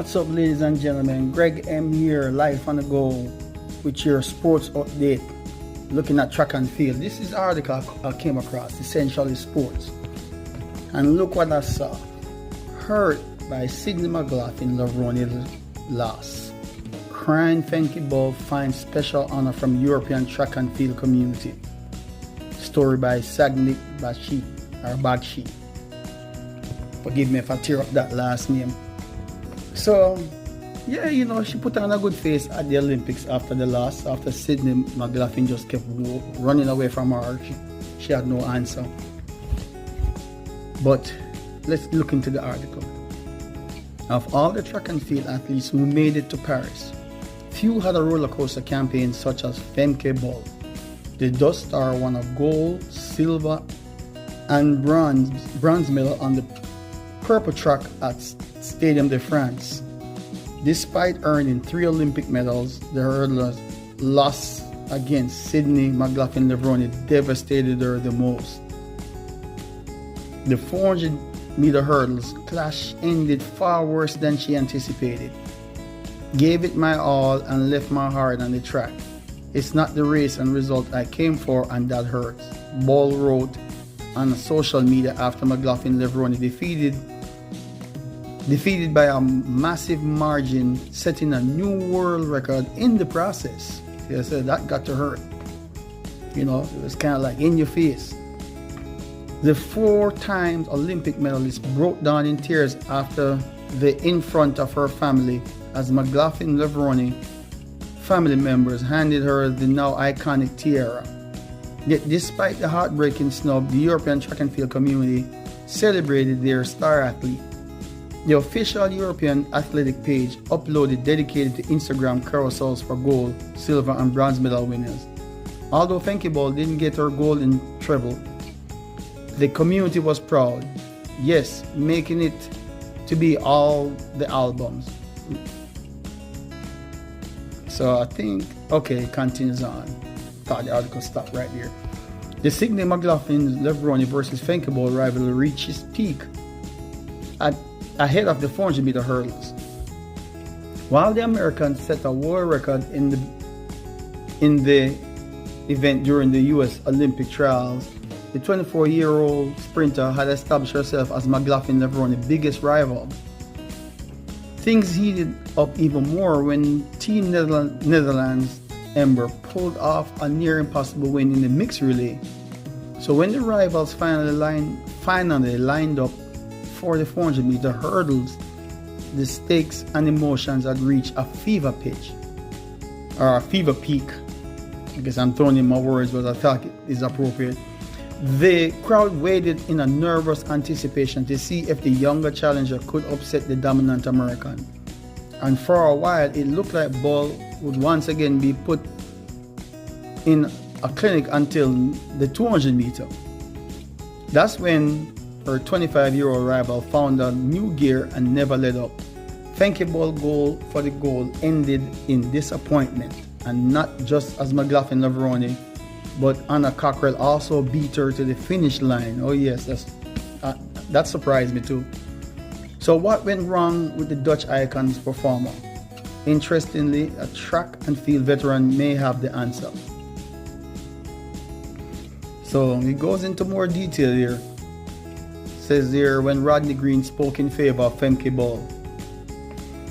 What's up, ladies and gentlemen? Greg M here, live on the go with your sports update, looking at track and field. This is an article I came across, Essentially Sports. And look what I saw. Hurt by Sydney McLaughlin-Levrone loss. Crying Femke Bol finds special honor from European track and field community. Story by Sagnik Bagshi. Forgive me if I tear up that last name. So, yeah, she put on a good face at the Olympics after the loss. After Sydney McLaughlin just kept running away from her. She had no answer. But let's look into the article. Of all the track and field athletes who made it to Paris, few had a roller coaster campaign such as Femke Bol. The Dutch star won a gold, silver, and bronze medal on the purple track at Stade de France. Despite earning 3 Olympic medals, the hurdlers' loss against Sydney McLaughlin-Levrone devastated her the most. The 400-meter hurdles clash ended far worse than she anticipated. Gave it my all and left my heart on the track. It's not the race and result I came for, and that hurts, Bol wrote on social media after McLaughlin-Levrone defeated by a massive margin, setting a new world record in the process. I said that got to hurt. It was kind of like in your face. The 4-time Olympic medalist broke down in tears after in front of her family as McLaughlin-Levrone family members handed her the now iconic tiara. Yet despite the heartbreaking snub, the European track and field community celebrated their star athlete. The official European athletic page uploaded dedicated to Instagram carousels for gold, silver, and bronze medal winners. Although Femke Bol didn't get her gold in treble, the community was proud, yes, making it to be all the albums. So I think, okay, it continues on. Thought the article stopped right there. The Sydney McLaughlin-Levrone versus Femke Bol rivalry reached its peak ahead of the 400-meter hurdles. While the Americans set a world record in the event during the U.S. Olympic trials, the 24-year-old sprinter had established herself as McLaughlin-Levrone's biggest rival. Things heated up even more when Team Netherlands Ember pulled off a near impossible win in the mixed relay. So when the rivals finally lined up for the 400-meter hurdles, the stakes and emotions had reached a fever pitch, or a fever peak. I guess I'm throwing in my words, but I thought it is appropriate. The crowd waited in a nervous anticipation to see if the younger challenger could upset the dominant American. And for a while, it looked like Bol would once again be put in a clinic until the 200-meter. That's when her 25-year-old rival found a new gear and never let up. Femke Bol's goal for the gold ended in disappointment, and not just as McLaughlin-Levrone, but Anna Cockrell also beat her to the finish line. Oh yes, that surprised me too. So what went wrong with the Dutch icon's performer? Interestingly, a track and field veteran may have the answer. So it goes into more detail here. Says there, when Rodney Green spoke in favor of Femke Bol.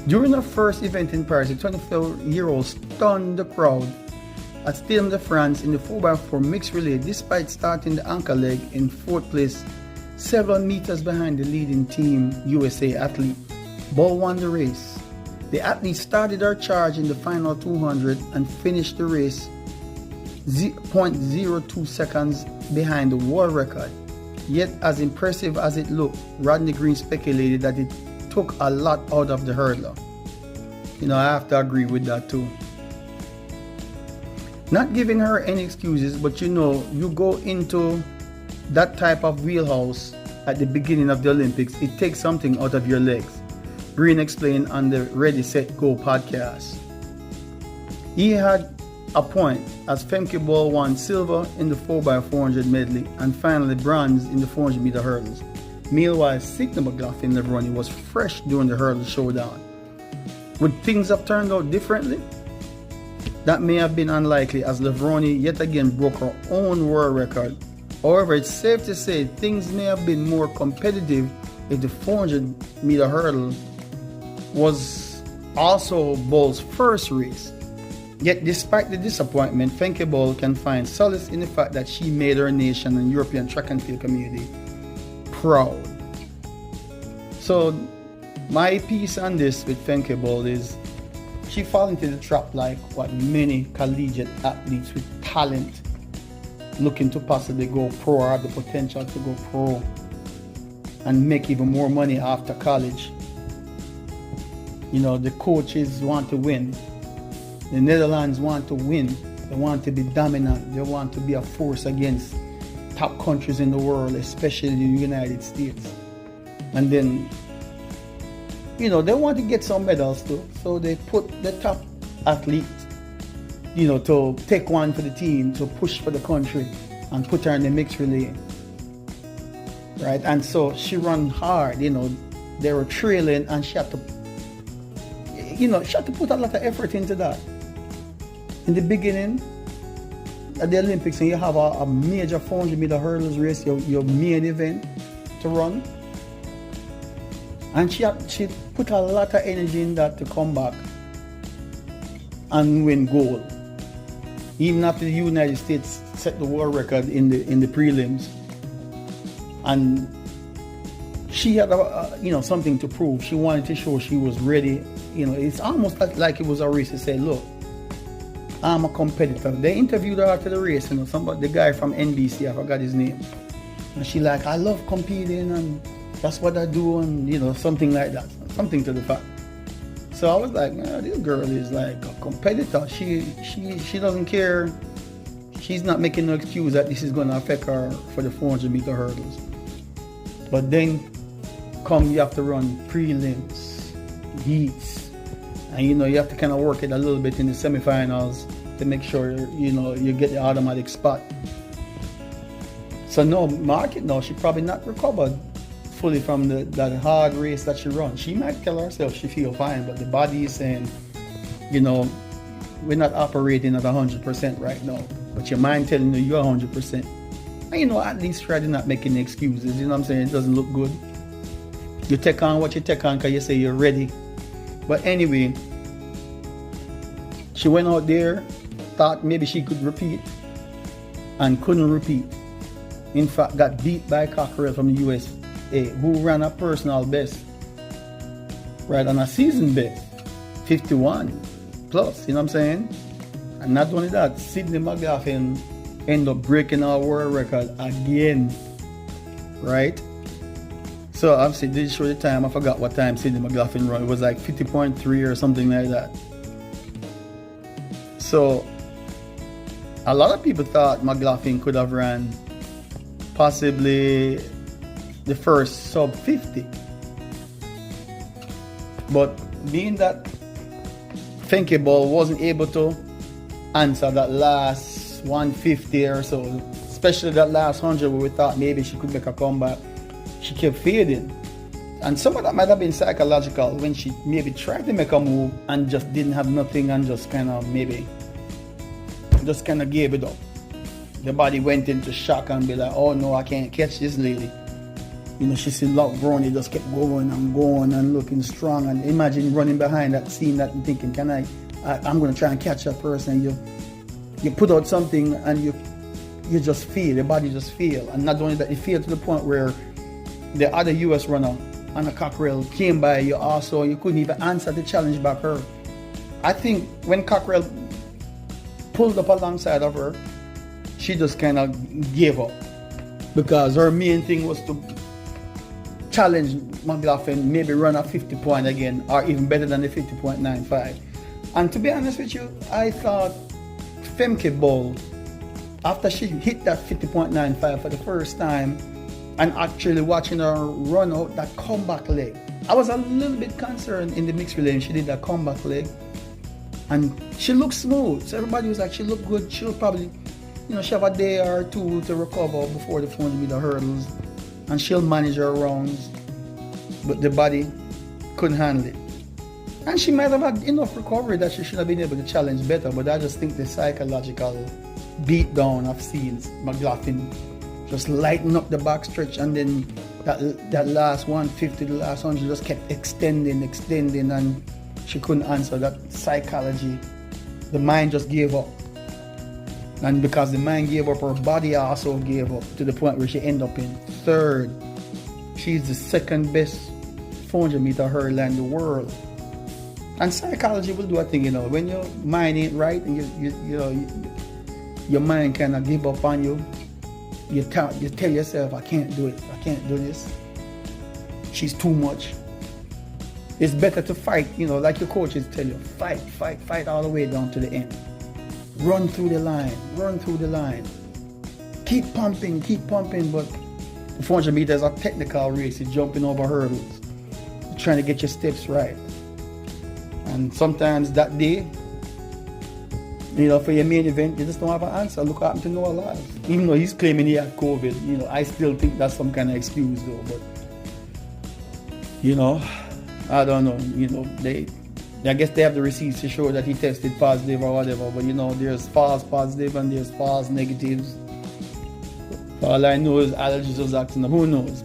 During her first event in Paris, the 24-year-old stunned the crowd at Stade de France in the 4x4 mixed relay, despite starting the anchor leg in 4th place, several meters behind the leading Team USA athlete. Bol won the race. The athlete started her charge in the final 200 and finished the race 0.02 seconds behind the world record. Yet, as impressive as it looked, Rodney Green speculated that it took a lot out of the hurdler. I have to agree with that too. Not giving her any excuses, but you go into that type of wheelhouse at the beginning of the Olympics, it takes something out of your legs. Green explained on the Ready, Set, Go podcast. He had a point as Femke Bol won silver in the 4x400 medley and finally bronze in the 400-meter hurdles. Meanwhile, Sydney McLaughlin-Levrone was fresh during the hurdle showdown. Would things have turned out differently? That may have been unlikely, as Levrone yet again broke her own world record. However, it's safe to say things may have been more competitive if the 400-meter hurdle was also Bol's first race. Yet despite the disappointment, Femke Bol can find solace in the fact that she made her nation and European track and field community proud. So my piece on this with Femke Bol is she fell into the trap like what many collegiate athletes with talent looking to possibly go pro or have the potential to go pro and make even more money after college. You know, the coaches want to win. The Netherlands want to win. They want to be dominant. They want to be a force against top countries in the world, especially the United States. And then, you know, they want to get some medals too. So they put the top athlete, you know, to take one for the team, to push for the country and put her in the mixed relay. Right? And so she ran hard, you know, they were trailing and she had to, you know, she had to put a lot of effort into that. In the beginning, at the Olympics, and you have a major 400-meter hurdles race, your main event to run. And she put a lot of energy in that to come back and win gold. Even after the United States set the world record in the prelims, and she had you know, something to prove. She wanted to show she was ready. You know, it's almost like it was a race to say, look, I'm a competitor. They interviewed her after the race, you know, the guy from NBC, I forgot his name. And she like, I love competing and that's what I do, and you know, something like that, something to the fact. So I was like, this girl is like a competitor. She doesn't care. She's not making no excuse that this is going to affect her for the 400-meter hurdles. But then you have to run prelims, heats, and you know, you have to kind of work it a little bit in the semifinals to make sure, you know, you get the automatic spot. So no, market now, she probably not recovered fully from that hard race that she run. She might tell herself she feel fine, but the body is saying, you know, we're not operating at 100% right now. But your mind telling you you're 100%. And you know, at least try to not make any excuses. You know what I'm saying? It doesn't look good. You take on what you take on because you say you're ready. But anyway, she went out there, thought maybe she could repeat, and couldn't repeat. In fact, got beat by Cockrell from the USA, who ran a personal best, right, on a season best, 51 plus, you know what I'm saying? And not only that, Sydney McLaughlin ended up breaking our world record again, right? So obviously, did show the time. I forgot what time Sydney McLaughlin run. It was like 50.3 or something like that. So a lot of people thought McLaughlin could have ran possibly the first sub 50. But being that Femke Bol wasn't able to answer that last 150 or so, especially that last 100 where we thought maybe she could make a comeback, she kept fading. And some of that might have been psychological when she maybe tried to make a move and just didn't have nothing and just kind of gave it up. The body went into shock and be like, oh no, I can't catch this lady. You know, she's in McLaughlin-Levrone, just kept going and looking strong. And imagine running behind that, seeing that and thinking, I'm going to try and catch that person. You put out something and you just feel, the body just feel. And not only that, you feel to the point where the other US runner, Anna Cockrell, came by you also, you couldn't even answer the challenge back her. I think when Cockrell pulled up alongside of her, she just kind of gave up. Because her main thing was to challenge McLaughlin, maybe run a 50 point again, or even better than the 50.95. And to be honest with you, I thought Femke Bol, after she hit that 50.95 for the first time, and actually watching her run out that comeback leg, I was a little bit concerned in the mixed relay. She did that comeback leg, and she looked smooth. So everybody was like, she looked good. She'll probably, you know, she have a day or two to recover before the 400-meter hurdles, and she'll manage her rounds. But the body couldn't handle it. And she might have had enough recovery that she should have been able to challenge better, but I just think the psychological beatdown I've seen McLaughlin just lighten up the backstretch, and then that last 150, the last 100 just kept extending, and she couldn't answer. That psychology, the mind just gave up. And because the mind gave up, her body also gave up to the point where she ended up in third. She's the second best 400-meter hurdler in the world. And psychology will do a thing, when your mind ain't right and your mind kind of give up on you, you tell yourself, I can't do it, I can't do this. She's too much. It's better to fight, like your coaches tell you, fight all the way down to the end. Run through the line. Keep pumping, but the 400 meters are technical race, it's jumping over hurdles. You're trying to get your steps right. And sometimes that day, for your main event, you just don't have an answer. Look what happened to Noah Lyles. Even though he's claiming he had COVID, I still think that's some kind of excuse though. But, I don't know. I guess they have the receipts to show that he tested positive or whatever. But, there's false positive and there's false negatives. All I know is allergies was acting up. Who knows?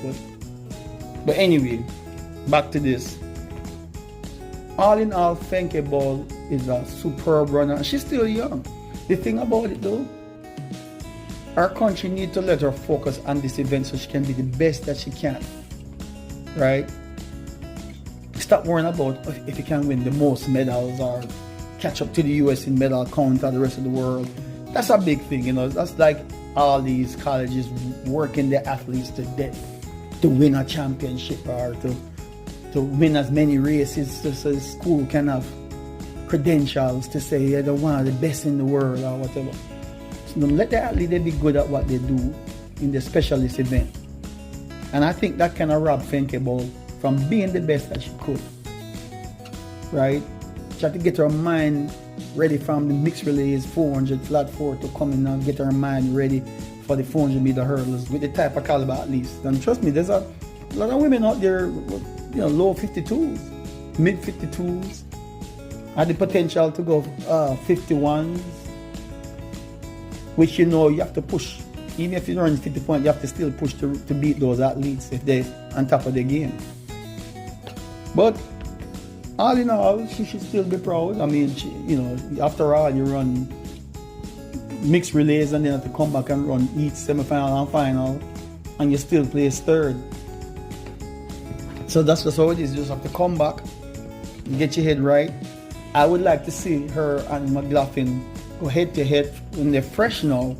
But anyway, back to this. All in all, Femke Bol is a superb runner. She's still young. The thing about it though, our country needs to let her focus on this event so she can be the best that she can. Right? Stop worrying about if you can win the most medals or catch up to the US in medal count or the rest of the world. That's a big thing, That's like all these colleges working their athletes to death to win a championship or to win as many races so the school can have credentials to say they're one of the best in the world or whatever. So let the athlete be good at what they do in the specialist event. And I think that kind of robbed Femke Bol from being the best that she could. Right? She had to get her mind ready from the mixed relays 400 flat 4 to come in and get her mind ready for the 400 meter hurdles with the type of caliber at least. And trust me, there's a lot of women out there, low 52s, mid 52s, had the potential to go 51s, which you have to push. Even if you run 50 points, you have to still push to beat those athletes if they're on top of their game. But all in all, she should still be proud. I mean, after all, you run mixed relays and then have to come back and run each semi-final and final, and you still place third. So that's just how it is. You just have to come back and get your head right. I would like to see her and McLaughlin go head to head when they're fresh now.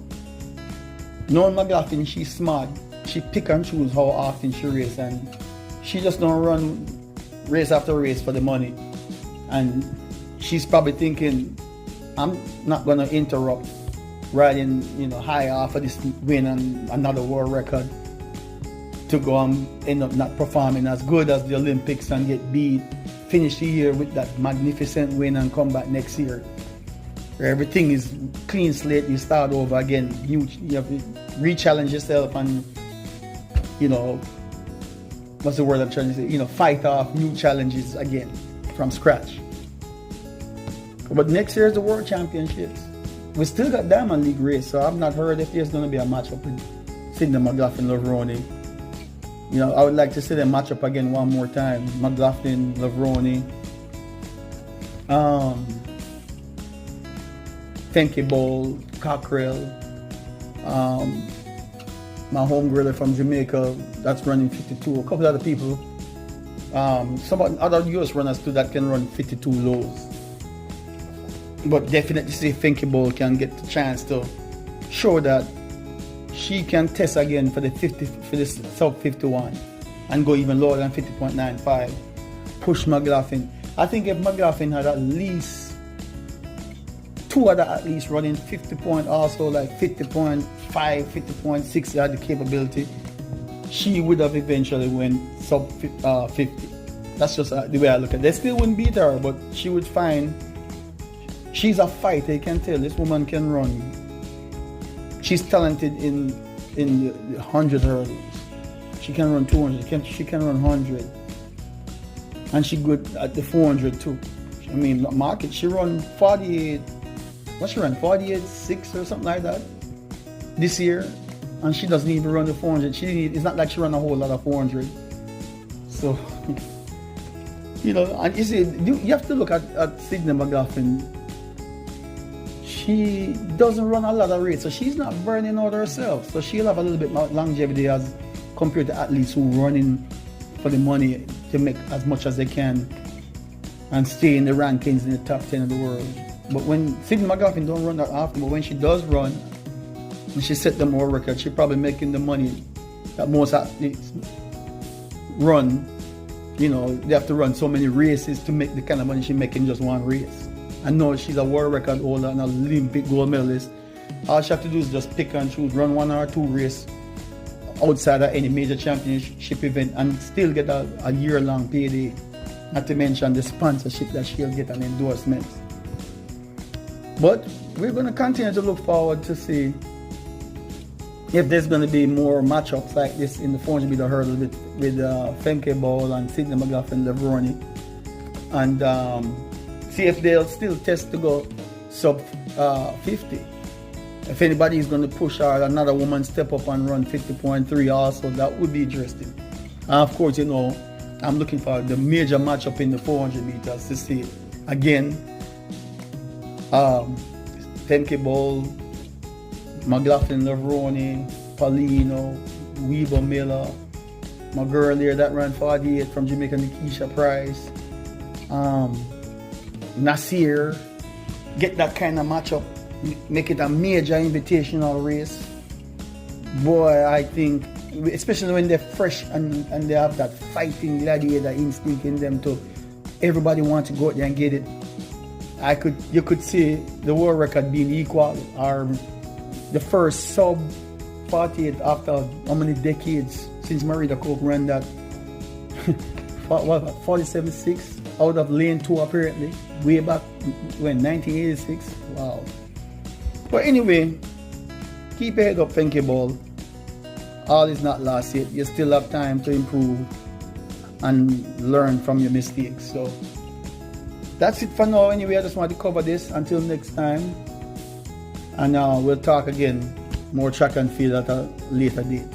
Knowing McLaughlin, she's smart. She pick and choose how often she race, and she just don't run race after race for the money. And she's probably thinking, I'm not going to interrupt riding high off of this win and another world record to go and end up not performing as good as the Olympics and get beat, finish the year with that magnificent win and come back next year where everything is clean slate, you start over again, you have to re-challenge yourself and what's the word I'm trying to say, fight off new challenges again from scratch. But next year is the World Championships. We still got Diamond League race, so I've not heard if there's going to be a matchup with Sydney McLaughlin-Levrone. I would like to see them match up again one more time. McLaughlin-Levrone, Femke Bol, Cockrell, my home girl from Jamaica that's running 52. A couple other people. Some other US runners too that can run 52 lows. But definitely see if Femke Bol can get the chance to show that she can test again for the sub 51 and go even lower than 50.95. Push McLaughlin. I think if McLaughlin had at least two other athletes running 50 point, also like 50.5, 50.6 had the capability, she would have eventually went sub 50. That's just the way I look at it. They still wouldn't beat her, but she would find she's a fighter. You can tell this woman can run. She's talented in the 100 hurdles. She can run 200. She can run 100. and she good at the 400 too. I mean, market, she run 48, what she run, 48.6 or something like that this year, and she doesn't even run the 400. It's not like she run a whole lot of 400. So, you know, and you see, you have to look at Sydney McLaughlin. She doesn't run a lot of races, so she's not burning out herself. So she'll have a little bit more longevity as compared to athletes who running for the money to make as much as they can and stay in the rankings in the top 10 of the world. But when Sydney McLaughlin don't run that often, but when she does run, and she set the world record, she's probably making the money that most athletes run. You know, they have to run so many races to make the kind of money she making in just one race. I know she's a world record holder and an Olympic gold medalist. All she have to do is just pick and choose, run one or two races outside of any major championship event and still get a year-long payday. Not to mention the sponsorship that she'll get and endorsements. But we're going to continue to look forward to see if there's going to be more matchups like this in the 400 meter hurdle with Femke Bol and Sydney McLaughlin-Levrone, and see if they'll still test to go sub 50. If anybody is going to push or another woman step up and run 50.3 also, that would be interesting. And of course, you know, I'm looking for the major matchup in the 400 meters to see again Femke Bol, McLaughlin-Levrone, Paulino, Weber Miller, my girl there that ran 48 from Jamaica, Nikisha Price, Nasir. Get that kind of matchup, make it a major invitational race. Boy, I think, especially when they're fresh and they have that fighting gladiator instinct in them too. Everybody wants to go out there and get it. You could see the world record being equal, or the first sub 48 after how many decades since Marita Coke ran that 47.6 out of lane 2 apparently, way back when 1986. Wow. But anyway, keep your head up, Femke Bol. All is not lost yet. You still have time to improve and learn from your mistakes. So that's it for now. Anyway, I just want to cover this. Until next time, and we'll talk again more track and field at a later date.